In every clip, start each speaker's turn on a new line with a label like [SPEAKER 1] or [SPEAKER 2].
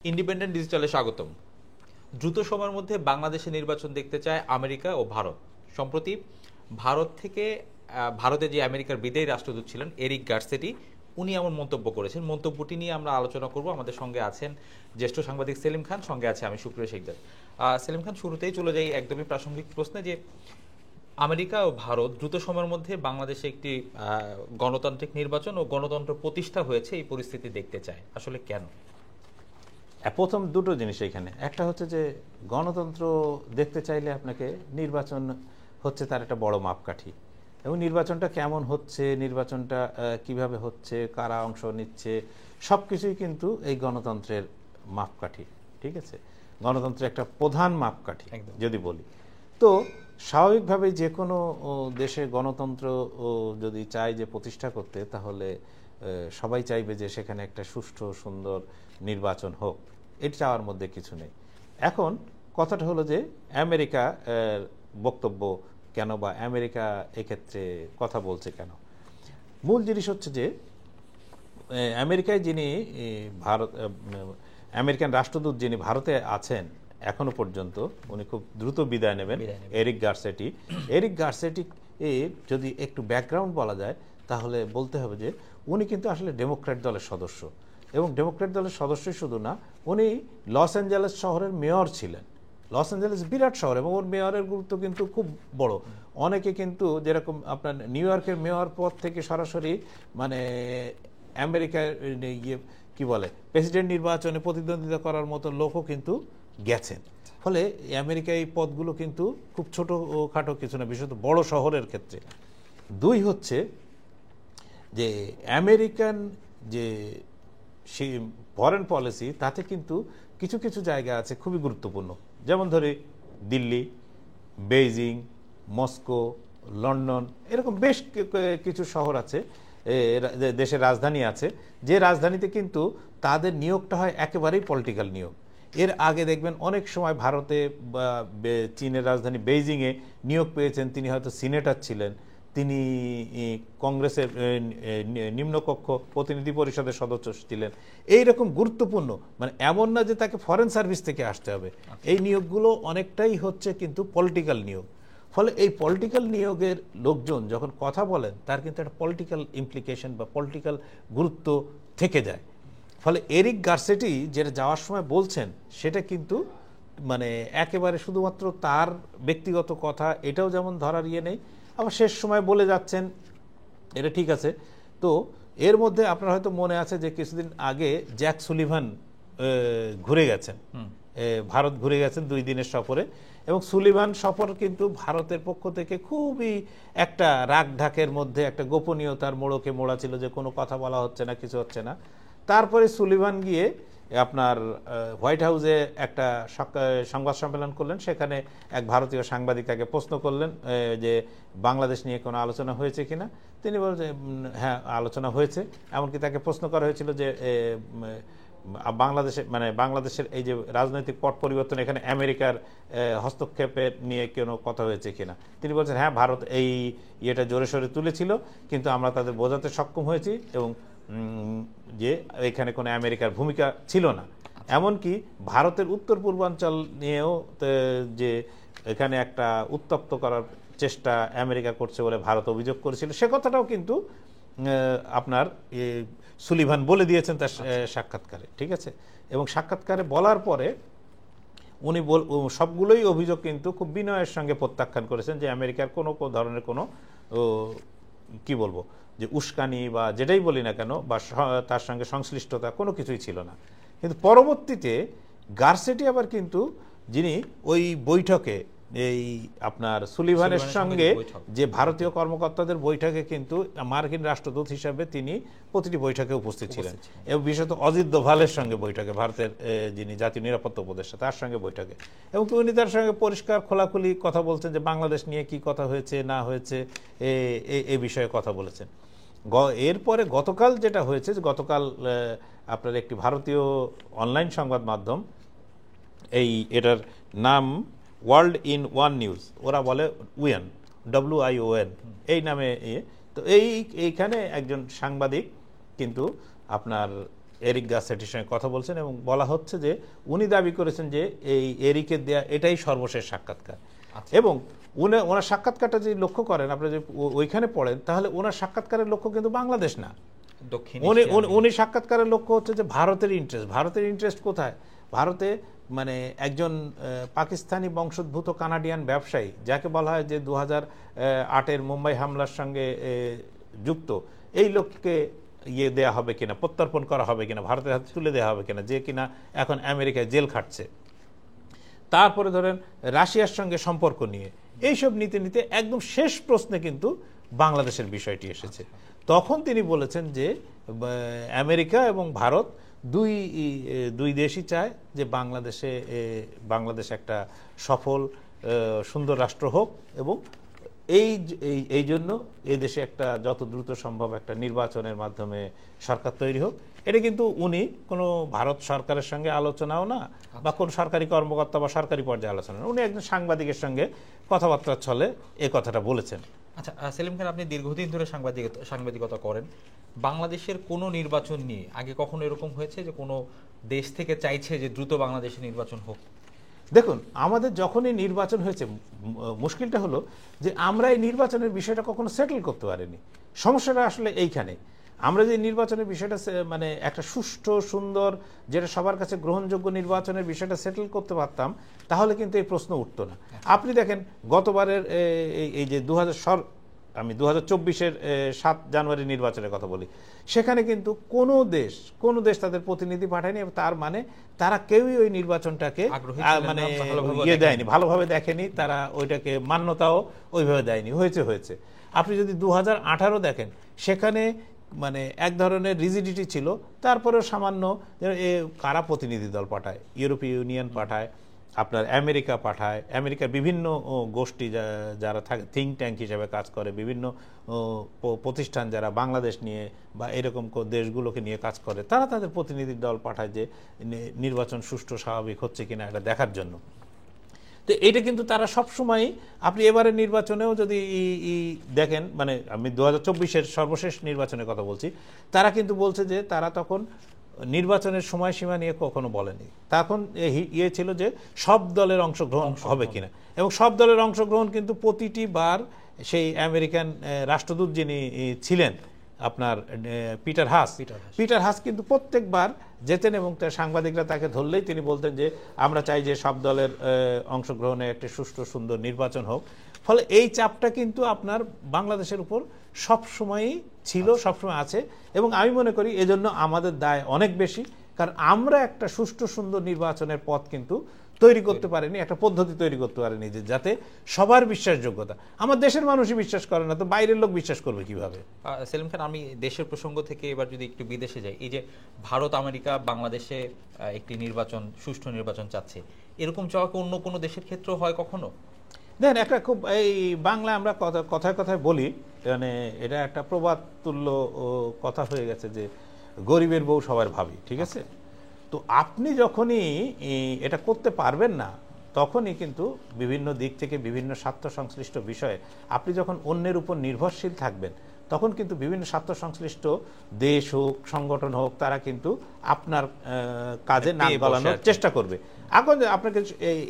[SPEAKER 1] Independent ডিজিটালে স্বাগতম। দ্রুত সময়ের মধ্যে বাংলাদেশে নির্বাচন দেখতে চায় আমেরিকা ও ভারত। সম্প্রতি ভারত থেকে ভারতে যে আমেরিকার বিদায়ী রাষ্ট্রদূত ছিলেন এরিক গার্সেটি, উনি এমন মন্তব্য করেছেন। মন্তব্যটি নিয়ে আমরা আলোচনা করব। আমাদের সঙ্গে আছেন জ্যেষ্ঠ সাংবাদিক সেলিম খান, সঙ্গে আছে আমি সুপ্রিয় শেখদার। সেলিম খান, শুরুতেই চলে যাই একদমই প্রাসঙ্গিক প্রশ্নে, যে আমেরিকা ও ভারত দ্রুত সময়ের মধ্যে বাংলাদেশে একটি গণতান্ত্রিক নির্বাচন ও গণতন্ত্র প্রতিষ্ঠা হয়েছে, এই পরিস্থিতি দেখতে চায়, আসলে কেন?
[SPEAKER 2] প্রথম দুটো জিনিস এখানে, একটা হচ্ছে যে গণতন্ত্র দেখতে চাইলে আপনাকে নির্বাচন হচ্ছে তার একটা বড় মাপকাঠি, এবং নির্বাচনটা কেমন হচ্ছে, নির্বাচনটা কিভাবে হচ্ছে, কারা অংশ নিচ্ছে, সব কিছুই কিন্তু এই গণতন্ত্রের মাপকাঠি। ঠিক আছে, গণতন্ত্রের একটা প্রধান মাপকাঠি যদি বলি। তো স্বাভাবিকভাবে যে কোনো দেশে গণতন্ত্র যদি চায় যে প্রতিষ্ঠা করতে, তাহলে সবাই চাইবে যে সেখানে একটা সুষ্ঠু সুন্দর নির্বাচন হোক, এটি চাওয়ার মধ্যে কিছু নেই। এখন কথাটা হলো যে আমেরিকা বক্তব্য কেন, বা আমেরিকা এক্ষেত্রে কথা বলছে কেন। মূল জিনিস হচ্ছে যে আমেরিকায় যিনি আমেরিকান রাষ্ট্রদূত যিনি ভারতে আছেন এখনো পর্যন্ত, উনি খুব দ্রুত বিদায় নেবেন, এরিক গার্সেটি। এরিক গার্সেটি যদি একটু ব্যাকগ্রাউন্ড বলা যায়, তাহলে বলতে হবে যে উনি কিন্তু আসলে ডেমোক্র্যাট দলের সদস্য, এবং ডেমোক্র্যাট দলের সদস্যই শুধু না, উনি লস অ্যাঞ্জেলেস শহরের মেয়র ছিলেন। লস অ্যাঞ্জেলেস বিরাট শহর, এবং ওর মেয়রের গুরুত্ব কিন্তু খুব বড়। অনেকে কিন্তু যেরকম আপনার নিউ ইয়র্কের মেয়র পদ থেকে সরাসরি মানে আমেরিকার কি বলে প্রেসিডেন্ট নির্বাচনে প্রতিদ্বন্দ্বিতা করার মতো লোকও কিন্তু গেছেন। ফলে আমেরিকা এই পদগুলো কিন্তু খুব ছোট খাটো কিছু না, বিশেষত বড় শহরের ক্ষেত্রে। দুই হচ্ছে যে আমেরিকান যে সেই ফরেন পলিসি, তাতে কিন্তু কিছু কিছু জায়গা আছে খুবই গুরুত্বপূর্ণ, যেমন ধরে দিল্লি, বেইজিং, মস্কো, লন্ডন, এরকম বেশ কিছু শহর আছে, দেশের রাজধানী আছে, যে রাজধানীতে কিন্তু তাদের নিয়োগটা হয় একেবারেই পলিটিক্যাল নিয়োগ। এর আগে দেখবেন অনেক সময় ভারতে বা চীনের রাজধানী বেইজিংয়ে নিয়োগ পেয়েছেন, তিনি হয়তো সিনেটর ছিলেন, তিনি কংগ্রেসের নিম্নকক্ষ প্রতিনিধি পরিষদের সদস্য ছিলেন। এইরকম গুরুত্বপূর্ণ, মানে এমন না যে তাকে ফরেন সার্ভিস থেকে আসতে হবে। এই নিয়োগগুলো অনেকটাই হচ্ছে কিন্তু পলিটিক্যাল নিয়োগ। ফলে এই পলিটিক্যাল নিয়োগের লোকজন যখন কথা বলেন, তার কিন্তু একটা পলিটিক্যাল ইমপ্লিকেশন বা পলিটিক্যাল গুরুত্ব থেকে যায়। ফলে এরিক গার্সেটি যেটা যাওয়ার সময় বলছেন, সেটা কিন্তু মানে একেবারে শুধুমাত্র তার ব্যক্তিগত কথা, এটাও যেমন ধরার ইয়ে নেই, আবার শেষ সময় বলে যাচ্ছেন, এটা ঠিক আছে। তো এর মধ্যে আপনার হয়তো মনে আছে যে কিছুদিন আগে জ্যাক সুলিভান ঘুরে গেছেন, ভারত ঘুরে গেছেন 2 দিনের সফরে, এবং সুলিভান সফর কিন্তু ভারতের পক্ষ থেকে খুবই একটা রাগ ঢাকের মধ্যে একটা গোপনীয়তার মোড়কে মোড়া ছিল, যে কোনো কথা বলা হচ্ছে না, কিছু হচ্ছে না। তারপরে সুলিভান গিয়ে আপনার হোয়াইট হাউসে একটা সংবাদ সম্মেলন করলেন, সেখানে এক ভারতীয় সাংবাদিক তাকে প্রশ্ন করলেন যে বাংলাদেশ নিয়ে কোনো আলোচনা হয়েছে কিনা। তিনি বলছেন হ্যাঁ আলোচনা হয়েছে। এমনকি তাকে প্রশ্ন করা হয়েছিল যে বাংলাদেশের এই যে রাজনৈতিক পট পরিবর্তন, এখানে আমেরিকার হস্তক্ষেপের নিয়ে কোনো কথা হয়েছে কিনা। তিনি বলছেন হ্যাঁ, ভারত এই ইয়েটা জোরে সোরে তুলেছিল, কিন্তু আমরা তাদের বোঝাতে সক্ষম হয়েছি, এবং যে এখানে কোনো আমেরিকার ভূমিকা ছিল না। এমনকি ভারতের উত্তর পূর্বাঞ্চল নিয়েও যে এখানে একটা উত্তপ্ত করার চেষ্টা আমেরিকা করছে বলে ভারত অভিযোগ করেছিল, সে কথাটাও কিন্তু আপনার সুলিভান বলে দিয়েছেন তার সাক্ষাৎকারে। ঠিক আছে, এবং সাক্ষাৎকারে বলার পরে উনি সবগুলোই অভিযোগ কিন্তু খুব বিনয়ের সঙ্গে প্রত্যাখ্যান করেছেন, যে আমেরিকার কোনো ধরনের কোনো কি বলবো যে উস্কানি বা যেটাই বলি না কেন, বা তার সঙ্গে সংশ্লিষ্টতা কোনো কিছুই ছিল না। কিন্তু পরবর্তীতে গার্সেটি আবার কিন্তু, যিনি ওই বৈঠকে এই আপনার সুলিভানের সঙ্গে যে ভারতীয় কর্মকর্তাদের বৈঠকে কিন্তু মার্কিন রাষ্ট্রদূত হিসাবে তিনি প্রতিটি বৈঠকে উপস্থিত ছিলেন, এবং বিশেষত অজিত দোভালের সঙ্গে বৈঠকে, ভারতের যিনি জাতীয় নিরাপত্তা উপদেষ্টা, তার সঙ্গে বৈঠকে, এবং উনি তার সঙ্গে পরিষ্কার খোলাখুলি কথা বলছেন যে বাংলাদেশ নিয়ে কি কথা হয়েছে না হয়েছে এ বিষয়ে কথা বলেছেন। এরপরে গতকাল যেটা হয়েছে, গতকাল আপনার একটি ভারতীয় অনলাইন সংবাদ মাধ্যম, এটার নাম ওয়ার্ল্ড ইন ওয়ান নিউজ, ওরা বলে উইএন, WION এই নামে। তো এইখানে একজন সাংবাদিক কিন্তু আপনার এরিক গারসেটির সঙ্গে কথা বলছেন এবং বলা হচ্ছে যে উনি দাবি করেছেন যে এই এরিকের দেয়া এটাই সর্বশেষ সাক্ষাৎকার। এবং ওনার সাক্ষাৎকারটা যদি লক্ষ্য করেন, আপনারা যদি ওইখানে পড়েন, তাহলে ওনার সাক্ষাৎকারের লক্ষ্য কিন্তু বাংলাদেশ না।
[SPEAKER 1] দক্ষিণ
[SPEAKER 2] উনি সাক্ষাৎকারের লক্ষ্য হচ্ছে যে ভারতের ইন্টারেস্ট কোথায়? ভারতে মানে একজন পাকিস্তানি বংশোদ্ভূত কানাডিয়ান ব্যবসায়ী, যাকে বলা হয় যে 2008-এর মুম্বাই হামলার সঙ্গে যুক্ত, এই লোককে দেয়া হবে কিনা, প্রত্যর্পণ করা হবে কিনা, ভারতের হাতে তুলে দেওয়া হবে কিনা, যে কিনা এখন আমেরিকায় জেল খাটছে। তারপরে ধরেন রাশিয়ার সঙ্গে সম্পর্ক নিয়ে এইসব নিতে নিতে একদম শেষ প্রশ্নে কিন্তু বাংলাদেশের বিষয়টি এসেছে। তখন তিনি বলেছেন যে আমেরিকা এবং ভারত দুই দেশই চায় যে বাংলাদেশ একটা সফল সুন্দর রাষ্ট্র হোক, এবং এই জন্য এই দেশে একটা যত দ্রুত সম্ভব একটা নির্বাচনের মাধ্যমে সরকার তৈরি হোক। এটা কিন্তু উনি কোনো ভারত সরকারের সঙ্গে আলোচনাও না, বা কোন সরকারি কর্মকর্তা বা সরকারি পর্যায়ে আলোচনা না, উনি একজন সাংবাদিকের সঙ্গে কথাবার্তার ছলে এই কথাটা বলেছেন।
[SPEAKER 1] আচ্ছা সেলিম খান, আপনি দীর্ঘদিন ধরে সাংবাদিকতা করেন, বাংলাদেশের কোনো নির্বাচন নিয়ে আগে কখনো এরকম হয়েছে যে কোনো দেশ থেকে চাইছে যে দ্রুত বাংলাদেশে নির্বাচন হোক?
[SPEAKER 2] দেখুন, আমাদের যখনই নির্বাচন হয়েছে, মুশকিলটা হলো যে আমরা এই নির্বাচনের বিষয়টা কখনো সেটেল করতে পারিনি। সমস্যাটা আসলে এইখানে। আমরা যে নির্বাচনের বিষয়টা মানে একটা সুষ্ঠু সুন্দর, যেটা সবার কাছে গ্রহণযোগ্য নির্বাচনের বিষয়টা সেটেল করতে পারতাম, তাহলে কিন্তু এই প্রশ্ন উঠতো না। আপনি দেখেন গতবারের এই যে 2024-এর 7 জানুয়ারি নির্বাচনের কথা বলি, সেখানে কিন্তু কোনো দেশ তাদের প্রতিনিধি পাঠায়নি, এবং তার মানে তারা কেউই ওই নির্বাচনটাকে মানে দেয়নি, ভালোভাবে দেখেনি, তারা ওইটাকে মান্যতাও ওইভাবে দেয়নি। হয়েছে আপনি যদি 2018 দেখেন, সেখানে মানে এক ধরনের রিজিডিটি ছিল, তারপরেও সামান্য কারা প্রতিনিধি দল পাঠায়, ইউরোপীয় ইউনিয়ন পাঠায়, আপনার আমেরিকা পাঠায়, আমেরিকার বিভিন্ন গোষ্ঠী যারা থাকে থিঙ্ক ট্যাঙ্ক হিসেবে কাজ করে, বিভিন্ন প্রতিষ্ঠান যারা বাংলাদেশ নিয়ে বা এরকম দেশগুলোকে নিয়ে কাজ করে, তারা তাদের প্রতিনিধি দল পাঠায় যে নির্বাচন সুষ্ঠু স্বাভাবিক হচ্ছে কিনা এটা দেখার জন্য। তো এটা কিন্তু তারা সবসময়, আপনি এবারের নির্বাচনেও যদি দেখেন, মানে আমি 2024-এর সর্বশেষ নির্বাচনের কথা বলছি, তারা কিন্তু বলছে যে তারা তখন নির্বাচনের সময়সীমা নিয়ে কখনো বলেনি। তখন ছিল যে সব দলের অংশগ্রহণ হবে কিনা, এবং সব দলের অংশগ্রহণ কিন্তু প্রতিটি বার সেই আমেরিকান রাষ্ট্রদূত যিনি ছিলেন আপনার পিটার হাস কিন্তু প্রত্যেকবার যেতেন, এবং সাংবাদিকরা তাকে ধরলেই তিনি বলতেন যে আমরা চাই যে সব দলের অংশগ্রহণে একটা সুষ্ঠু সুন্দর নির্বাচন হোক। ফলে এই চাপটা কিন্তু আপনার বাংলাদেশের উপর সবসময়ই ছিল, সবসময় আছে, এবং আমি মনে করি এজন্য আমাদের দায় অনেক বেশি, কারণ আমরা একটা সুষ্ঠু সুন্দর নির্বাচনের পথ কিন্তু তৈরি করতে পারেনি, একটা পদ্ধতি তৈরি করতে পারেনি যে যাতে সবার বিশ্বাসযোগ্যতা। আমার দেশের মানুষই বিশ্বাস করে না, তো বাইরের লোক বিশ্বাস করবে কিভাবে?
[SPEAKER 1] সেলিম খান, আমি দেশের প্রসঙ্গ থেকে এবার যদি একটু বিদেশে যাই, এই যে ভারত আমেরিকা বাংলাদেশে একটি সুষ্ঠু নির্বাচন চাচ্ছে, এরকম চাওয়া কি অন্য কোনো দেশের ক্ষেত্রেও হয় কখনো?
[SPEAKER 2] দেখেন, একটা খুব এই বাংলা আমরা কথায় কথায় বলি, মানে এটা একটা প্রবাদ তুল্য কথা হয়ে গেছে যে গরিবের বউ সবার ভাবি, ঠিক আছে? তো আপনি যখনই এটা করতে পারবেন না, তখনই কিন্তু বিভিন্ন দিক থেকে বিভিন্ন স্বার্থ সংশ্লিষ্ট বিষয়ে আপনি যখন অন্যের উপর নির্ভরশীল থাকবেন, তখন কিন্তু বিভিন্ন স্বার্থ সংশ্লিষ্ট দেশ হোক, সংগঠন হোক, তারা কিন্তু আপনার কাজে নাক গলানোর চেষ্টা করবে। এখন আপনাকে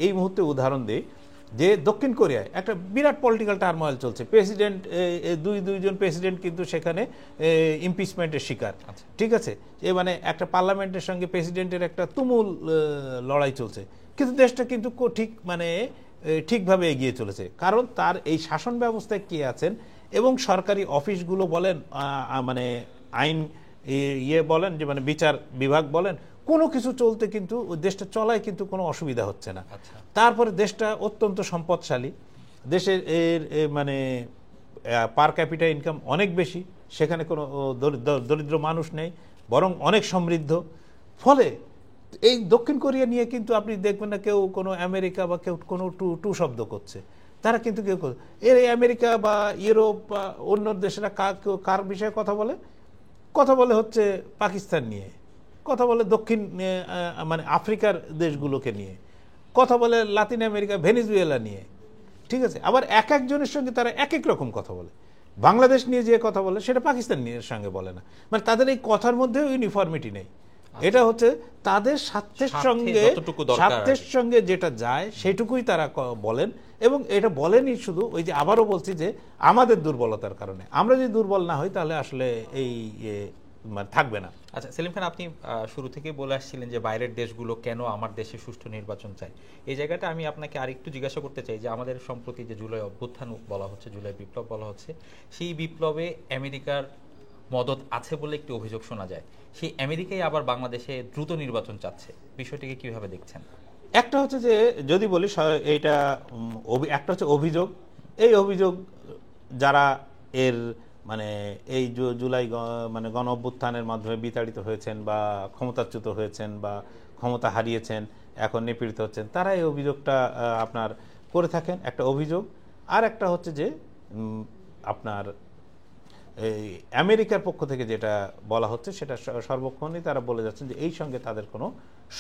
[SPEAKER 2] এই মুহূর্তে উদাহরণ দিই যে দক্ষিণ কোরিয়ায় একটা বিরাট পলিটিক্যাল টার্মোয়েল চলছে, প্রেসিডেন্ট দুইজন প্রেসিডেন্ট কিন্তু সেখানে ইমপিচমেন্টের শিকার, ঠিক আছে? মানে একটা পার্লামেন্টের সঙ্গে প্রেসিডেন্টের একটা তুমুল লড়াই চলছে, কিন্তু দেশটা কিন্তু ঠিকভাবে এগিয়ে চলেছে, কারণ তার এই শাসন ব্যবস্থায় কে আছেন, এবং সরকারি অফিসগুলো বলেন, মানে আইন বলেন, যে মানে বিচার বিভাগ বলেন, কোনো কিছু চলতে কিন্তু দেশটা চলায় কিন্তু কোনো অসুবিধা হচ্ছে না। তারপরে দেশটা অত্যন্ত সম্পদশালী, দেশের মানে পার ক্যাপিটা ইনকাম অনেক বেশি, সেখানে কোনো দরিদ্র মানুষ নেই, বরং অনেক সমৃদ্ধ। ফলে এই দক্ষিণ কোরিয়া নিয়ে কিন্তু আপনি দেখবেন না কেউ কোনো আমেরিকা বা কেউ কোনো টু শব্দ করছে, তারা কিন্তু কেউ আমেরিকা বা ইউরোপ বা অন্য দেশেরা কার বিষয়ে কথা বলে হচ্ছে পাকিস্তান নিয়ে, কথা বলে দক্ষিণ মানে আফ্রিকার দেশগুলোকে নিয়ে, কথা বলে লাতিন আমেরিকা ভেনেজুয়েলা নিয়ে, ঠিক আছে? আবার এক একজনের সঙ্গে তারা এক এক রকম কথা বলে। বাংলাদেশ নিয়ে যে কথা বলে সেটা পাকিস্তান নিয়ে সঙ্গে বলে না, মানে তাদের এই কথার মধ্যেও ইউনিফর্মিটি নেই। এটা হচ্ছে তাদের স্বার্থের সঙ্গে
[SPEAKER 1] যতটুকু দরকার
[SPEAKER 2] স্বার্থের সঙ্গে যেটা যায় সেটুকুই তারা বলেন, এবং এটা বলেনই শুধু ওই যে আবারও বলছি যে আমাদের দুর্বলতার কারণে। আমরা যদি দুর্বল না হই তাহলে আসলে এই মানে থাকবে না।
[SPEAKER 1] আচ্ছা সেলিম খান, আপনি শুরু থেকেই বলে আসছিলেন যে বাইরের দেশগুলো কেন আমার দেশে সুষ্ঠু নির্বাচন চায়। এই জায়গাটা আমি আপনাকে আরেকটু জিজ্ঞাসা করতে চাই যে আমাদের সম্প্রতি যে জুলাই অভ্যুত্থান বলা হচ্ছে, জুলাই বিপ্লব বলা হচ্ছে, সেই বিপ্লবে আমেরিকার মদত আছে বলে একটি অভিযোগ শোনা যায়। সেই আমেরিকাই আবার বাংলাদেশে দ্রুত নির্বাচন চাচ্ছে, বিষয়টিকে কিভাবে দেখছেন?
[SPEAKER 2] একটা হচ্ছে যে যদি বলি এইটা একটা হচ্ছে অভিযোগ। এই অভিযোগ যারা এর মানে এই জুলাই মানে গণ অভ্যুত্থানের মাধ্যমে বিতাড়িত হয়েছেন বা ক্ষমতাচ্যুত হয়েছেন বা ক্ষমতা হারিয়েছেন, এখন নিপীড়িত হচ্ছেন, তারা এই অভিযোগটা আপনার করে থাকেন, একটা অভিযোগ। আর একটা হচ্ছে যে আপনার এই আমেরিকার পক্ষ থেকে যেটা বলা হচ্ছে সেটা সর্বক্ষণই তারা বলে যাচ্ছেন যে এই সঙ্গে তাদের কোনো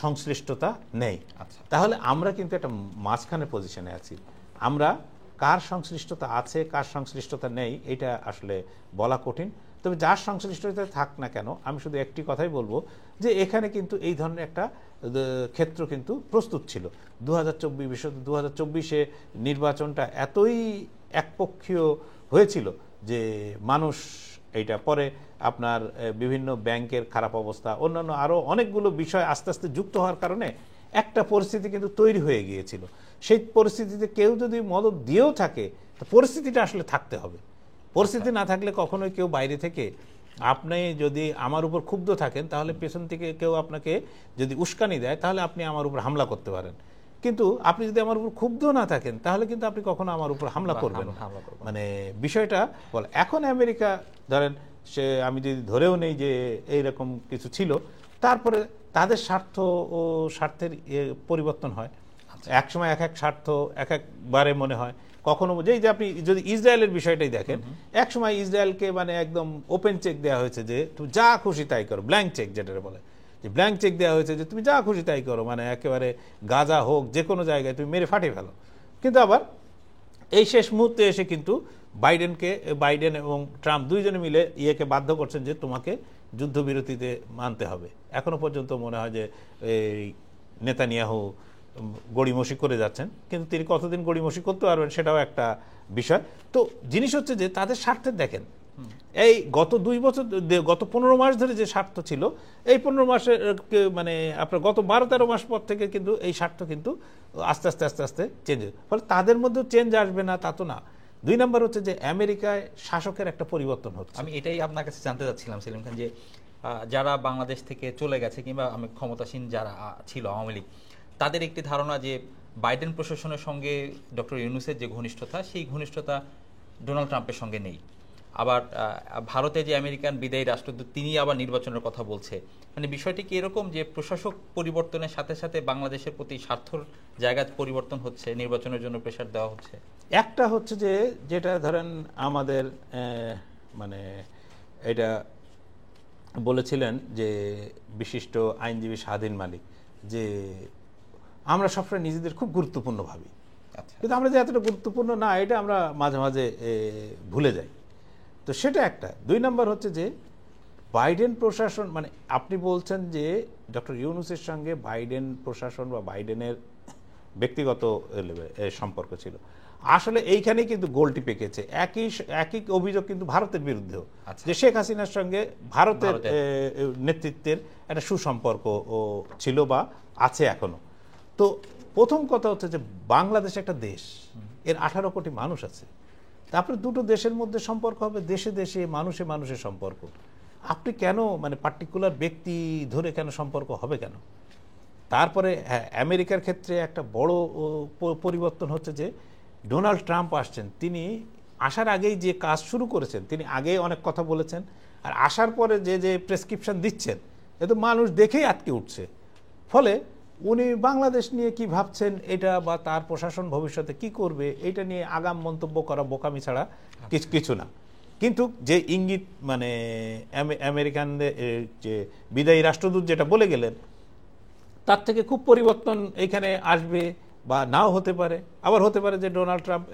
[SPEAKER 2] সংশ্লিষ্টতা নেই।
[SPEAKER 1] আচ্ছা,
[SPEAKER 2] তাহলে আমরা কিন্তু একটা মাঝখানে পজিশনে আছি। আমরা কার সংশ্লিষ্টতা আছে কার সংশ্লিষ্টতা নেই এটা আসলে বলা কঠিন। তবে যার সংশ্লিষ্টতা থাক না কেন, আমি শুধু একটি কথাই বলবো যে এখানে কিন্তু এই ধরনের একটা ক্ষেত্র কিন্তু প্রস্তুত ছিল। 2024 নির্বাচনটা এতই একপক্ষীয় হয়েছিল যে মানুষ এইটা পরে আপনার বিভিন্ন ব্যাংকের খারাপ অবস্থা, অন্যান্য আরও অনেকগুলো বিষয় আস্তে আস্তে যুক্ত হওয়ার কারণে একটা পরিস্থিতি কিন্তু তৈরি হয়ে গিয়েছিল। সেই পরিস্থিতিতে কেউ যদি মদত দিয়েও থাকে, পরিস্থিতিটা আসলে থাকতে হবে। পরিস্থিতি না থাকলে কখনোই কেউ বাইরে থেকে, আপনি যদি আমার উপর ক্ষুব্ধ থাকেন তাহলে পেছন থেকে কেউ আপনাকে যদি উস্কানি দেয় তাহলে আপনি আমার উপর হামলা করতে পারেন, কিন্তু আপনি যদি আমার উপর ক্ষুব্ধ না থাকেন তাহলে কিন্তু আপনি কখনো আমার উপর হামলা করবেন। মানে বিষয়টা বল। এখন আমেরিকা ধরেন সে আমি যদি ধরেও নেই যে এইরকম কিছু ছিল, তারপরে তাদের স্বার্থ ও স্বার্থের পরিবর্তন হয়। একসময় এক এক স্বার্থ এক একবারে মনে হয়। কখনো যেই যে আপনি যদি ইসরায়েলের বিষয়টাই দেখেন, একসময় ইসরায়েলকে মানে একদম ওপেন চেক দেওয়া হয়েছে যে তুমি যা খুশি তাই করো, ব্ল্যাঙ্ক চেক যেটা বলে, যে ব্ল্যাঙ্ক চেক দেওয়া হয়েছে যে তুমি যা খুশি তাই করো, মানে একেবারে গাজা হোক যে কোনো জায়গায় তুমি মেরে ফাটিয়ে ফেলো। কিন্তু আবার এই শেষ মুহূর্তে এসে কিন্তু বাইডেন এবং ট্রাম্প দুইজনে মিলে ইয়েকে বাধ্য করছেন যে তোমাকে যুদ্ধবিরতিতে মানতে হবে। এখনো পর্যন্ত মনে হয় যে এই নেতানিয়াহু গড়িমসি করে যাচ্ছেন, কিন্তু তিনি কতদিন গড়িমসি করতে পারবেন সেটাও একটা বিষয়। তো জিনিস হচ্ছে যে তাদের স্বার্থের দেখেন, এই গত 2 বছর গত 15 মাস ধরে যে স্বার্থ ছিল, এই 15 মাসের মানে আপনার গত 12-13 মাস পর থেকে কিন্তু এই স্বার্থ কিন্তু আস্তে আস্তে আস্তে আস্তে চেঞ্জ, ফলে তাদের মধ্যেও চেঞ্জ আসবে না তা তো না। 2 নম্বর হচ্ছে যে আমেরিকায় শাসকের একটা পরিবর্তন হচ্ছে।
[SPEAKER 1] আমি এটাই আপনার কাছে জানতে চাচ্ছিলাম সেলিম খান, যে যারা বাংলাদেশ থেকে চলে গেছে কিংবা আমি ক্ষমতাসীন যারা ছিল আওয়ামী লীগ, তাদের একটি ধারণা যে বাইডেন প্রশাসনের সঙ্গে ডক্টর ইউনূসের যে ঘনিষ্ঠতা, সেই ঘনিষ্ঠতা ডোনাল্ড ট্রাম্পের সঙ্গে নেই। আবার ভারতে যে আমেরিকান বিদায়ী রাষ্ট্রদূত, তিনি আবার নির্বাচনের কথা বলছে। মানে বিষয়টি কি এরকম যে প্রশাসক পরিবর্তনের সাথে সাথে বাংলাদেশের প্রতি স্বার্থর জায়গা পরিবর্তন হচ্ছে, নির্বাচনের জন্য প্রেশার দেওয়া হচ্ছে?
[SPEAKER 2] একটা হচ্ছে যে যেটা ধরেন আমাদের মানে এটা বলেছিলেন যে বিশিষ্ট আইনজীবী স্বাধীন মালিক, যে আমরা সবসময় নিজেদের খুব গুরুত্বপূর্ণ ভাবি, কিন্তু আমরা যে এতটা গুরুত্বপূর্ণ না এটা আমরা মাঝে মাঝে ভুলে যাই। তো সেটা একটা। 2 নম্বর হচ্ছে যে বাইডেন প্রশাসন, মানে আপনি বলছেন যে ডক্টর ইউনূসের সঙ্গে বাইডেন প্রশাসন বা বাইডেনের ব্যক্তিগত সম্পর্ক ছিল। আসলে এইখানেই কিন্তু গোলটি পেকেছে। একই অভিযোগ কিন্তু ভারতের বিরুদ্ধেও, যে শেখ হাসিনার সঙ্গে ভারতের নেতৃত্বের একটা সুসম্পর্ক ছিল বা আছে এখনো। তো প্রথম কথা হচ্ছে যে বাংলাদেশ একটা দেশ, এর 18 কোটি মানুষ আছে। তারপরে দুটো দেশের মধ্যে সম্পর্ক হবে, দেশে দেশে মানুষে মানুষের সম্পর্ক। আপনি কেন মানে পার্টিকুলার ব্যক্তি ধরে কেন সম্পর্ক হবে কেন? তারপরে আমেরিকার ক্ষেত্রে একটা বড় পরিবর্তন হচ্ছে যে ডোনাল্ড ট্রাম্প আসছেন। তিনি আসার আগেই যে কাজ শুরু করেছেন, তিনি আগেই অনেক কথা বলেছেন, আর আসার পরে যে যে প্রেসক্রিপশন দিচ্ছেন এ তো মানুষ দেখেই আটকে উঠছে। ফলে উনি বাংলাদেশ নিয়ে কি ভাবছেন এটা বা তার প্রশাসন ভবিষ্যতে কি করবে এটা নিয়ে আগাম মন্তব্য করা বোকামি ছাড়া কিছু না। কিন্তু যে ইঙ্গিত মানে আমেরিকানদের যে বিদায়ী রাষ্ট্রদূত যেটা বলে গেলেন, তার থেকে খুব পরিবর্তন এখানে আসবে বা নাও হতে পারে। আবার হতে পারে যে ডোনাল্ড ট্রাম্প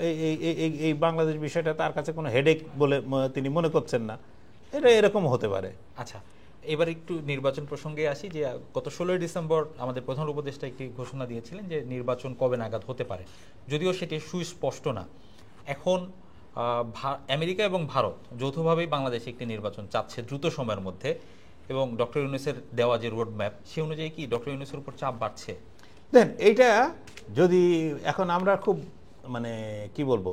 [SPEAKER 2] এই বাংলাদেশ বিষয়টা তার কাছে কোনো হেডেক বলে তিনি মনে করছেন না, এটা এরকম হতে পারে।
[SPEAKER 1] আচ্ছা, এবার একটু নির্বাচন প্রসঙ্গে আসি, যে গত 16 ডিসেম্বর আমাদের প্রধান উপদেষ্টা একটি ঘোষণা দিয়েছিলেন যে নির্বাচন কবে নাগাদ হতে পারে, যদিও সেটি সুস্পষ্ট না। এখন আমেরিকা এবং ভারত যৌথভাবেই বাংলাদেশে একটি নির্বাচন চাচ্ছে দ্রুত সময়ের মধ্যে, এবং ডক্টর ইউনূসের দেওয়া যে রোড ম্যাপ সে অনুযায়ী কি ডক্টর ইউনূসের উপর চাপ বাড়ছে?
[SPEAKER 2] দেন এইটা যদি এখন আমরা খুব মানে কি বলবো,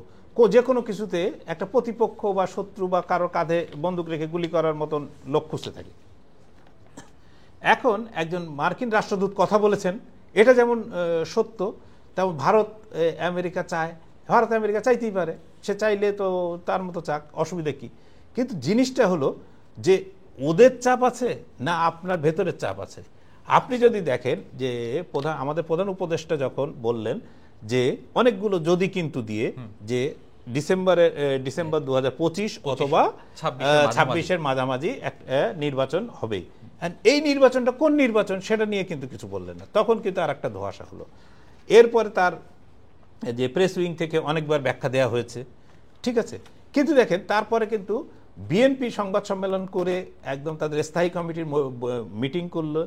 [SPEAKER 2] যে কোনো কিছুতে একটা প্রতিপক্ষ বা শত্রু বা কারো কাঁধে বন্দুক রেখে গুলি করার মতন লোক খুঁজতে থাকি। এখন একজন মার্কিন রাষ্ট্রদূত কথা বলেছেন, এটা যেমন সত্য, তেমন ভারত আমেরিকা চায়, ভারত আমেরিকা চাইতেই পারে, সে চাইলে তো তার মতো চাক, অসুবিধা কি? কিন্তু জিনিসটা হলো যে ওদের চাপ আছে না আপনার ভেতরের চাপ আছে। আপনি যদি দেখেন যে আমাদের প্রধান উপদেষ্টা যখন বললেন যে অনেকগুলো যদি কিন্তু দিয়ে যে ডিসেম্বর 2025 অথবা 26-এর মাঝামাঝি নির্বাচন হবেই, এই নির্বাচনটা কোন নির্বাচন সেটা নিয়ে কিন্তু কিছু বললেন না, তখন কিন্তু আর একটা ধোঁয়াশা হলো। এরপরে তার যে প্রেস উইং থেকে অনেকবার ব্যাখ্যা দেওয়া হয়েছে, ঠিক আছে, কিন্তু দেখেন তারপরে কিন্তু বিএনপি সংবাদ সম্মেলন করে একদম তাদের স্থায়ী কমিটির মিটিং করলো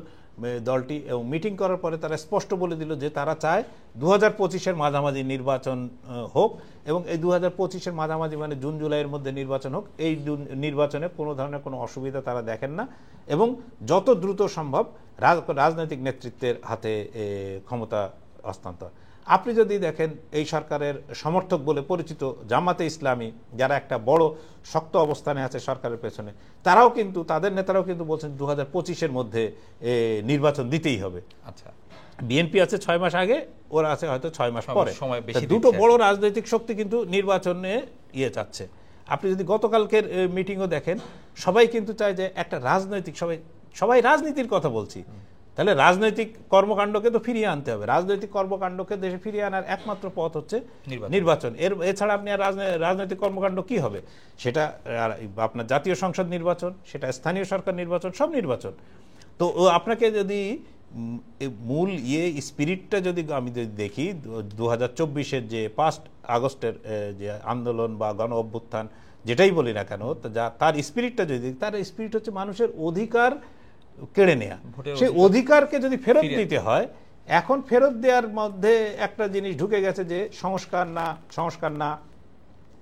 [SPEAKER 2] দলটি, এবং মিটিং করার পরে তারা স্পষ্ট বলে দিল যে তারা চায় 2025-এর মাঝামাঝি নির্বাচন হোক, এবং এই 2025-এর মাঝামাঝি মানে জুন জুলাইয়ের মধ্যে নির্বাচন হোক। এই নির্বাচনে কোনো ধরনের কোনো অসুবিধা তারা দেখেন না, এবং যত দ্রুত সম্ভব রাজনৈতিক নেতৃত্বের হাতে ক্ষমতা হস্তান্তর। আপনি যদি দেখেন এই সরকারের সমর্থক বলে পরিচিত জামাতে ইসলামী, যারা একটা বড় শক্ত অবস্থানে আছে সরকারের পেছনে, তারাও কিন্তু, তাদের নেতারাও কিন্তু বলছেন 2025-এর মধ্যে নির্বাচন দিতেই হবে।
[SPEAKER 1] আচ্ছা,
[SPEAKER 2] বিএনপি আছে 6 মাস আগে, ওরা আছে হয়তো 6 মাস পরে। দুটো বড় রাজনৈতিক শক্তি কিন্তু নির্বাচনে চাচ্ছে। আপনি যদি গতকালকের মিটিংও দেখেন, সবাই কিন্তু চায় যে একটা রাজনৈতিক, সবাই রাজনীতির কথা বলছি, তাহলে রাজনৈতিক কর্মকাণ্ডকে তো ফিরিয়ে আনতে হবে। রাজনৈতিক কর্মকাণ্ডকে দেশে ফিরিয়ে আনার একমাত্র পথ হচ্ছে নির্বাচন। এছাড়া আপনি আর রাজনৈতিক কর্মকাণ্ড কি হবে? সেটা আপনার জাতীয় সংসদ নির্বাচন, সেটা স্থানীয় সরকার নির্বাচন, সব নির্বাচন। তো আপনাকে যদি মূল স্পিরিটটা যদি আমি দেখি, 2024-এর যে 5 আগস্টের যে আন্দোলন বা গণ অভ্যুত্থান যেটাই বলি না কেন, তার স্পিরিটটা যদি, তার স্পিরিট হচ্ছে মানুষের অধিকার কেড়ে নেয়া। সেই অধিকারকে যদি ফেরত দিতে হয়, এখন ফেরত দেওয়ার মধ্যে একটা জিনিস ঢুকে গেছে যে সংস্কার না,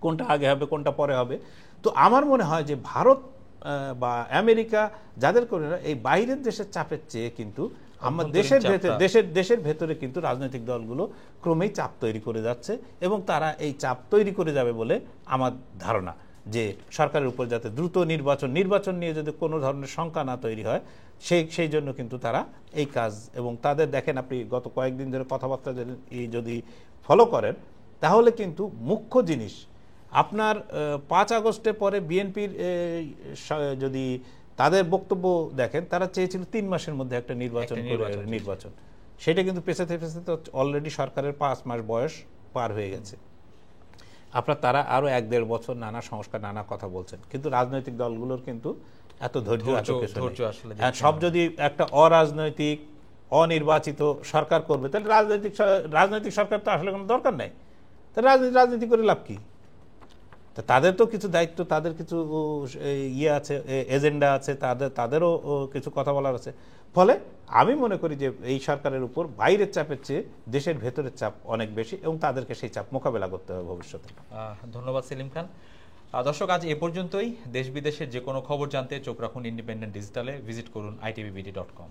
[SPEAKER 2] কোনটা আগে হবে কোনটা পরে হবে। তো আমার মনে হয় যে ভারত বা আমেরিকা যাদের করে, এই বাইরের দেশের চাপের চেয়ে কিন্তু আমার দেশের ভেতরে কিন্তু রাজনৈতিক দলগুলো ক্রমেই চাপ তৈরি করে যাচ্ছে, এবং তারা এই চাপ তৈরি করে যাবে বলে আমার ধারণা, যে সরকারের উপর যাতে দ্রুত নির্বাচন নিয়ে যদি কোনো ধরনের শঙ্কা না তৈরি হয়, সেই জন্য কিন্তু তারা এই কাজ, এবং তাদের দেখেন আপনি গত কয়েকদিন ধরে কথাবার্তা যদি ফলো করেন, তাহলে কিন্তু মুখ্য জিনিস আপনার 5 আগস্টের পরে বিএনপির যদি তাদের বক্তব্য দেখেন, তারা চেয়েছিল 3 মাসের মধ্যে একটা নির্বাচন। সেটা কিন্তু পেছাতে অলরেডি সরকারের 5 মাস বয়স পার হয়ে গেছে। আপনার তারা আরো 1-1.5 বছর নানা সংস্কার, নানা কথা বলছেন, কিন্তু রাজনৈতিক দলগুলোর কিন্তু এত ধৈর্য আসলে সব যদি একটা অরাজনৈতিক অনির্বাচিত সরকার করবে, তাহলে রাজনৈতিক সরকার তো আসলে কোনো দরকার নাই। তাহলে রাজনীতি করে লাভ কি? তাদের তো কিছু দায়িত্ব, তাদের কিছু আছে, এজেন্ডা আছে, তাদেরও কিছু কথা বলার আছে। ফলে আমি মনে করি যে এই সরকারের উপর বাইরের চাপের চেয়ে দেশের ভেতরের চাপ অনেক বেশি, এবং তাদেরকে সেই চাপ মোকাবেলা করতে হবে ভবিষ্যতে।
[SPEAKER 1] ধন্যবাদ সেলিম খান। দর্শক, আজ এ পর্যন্তই। দেশ বিদেশের যে কোনো খবর জানতে চোখ রাখুন ইন্ডিপেন্ডেন্ট ডিজিটালে। ভিজিট করুন itbbt.com।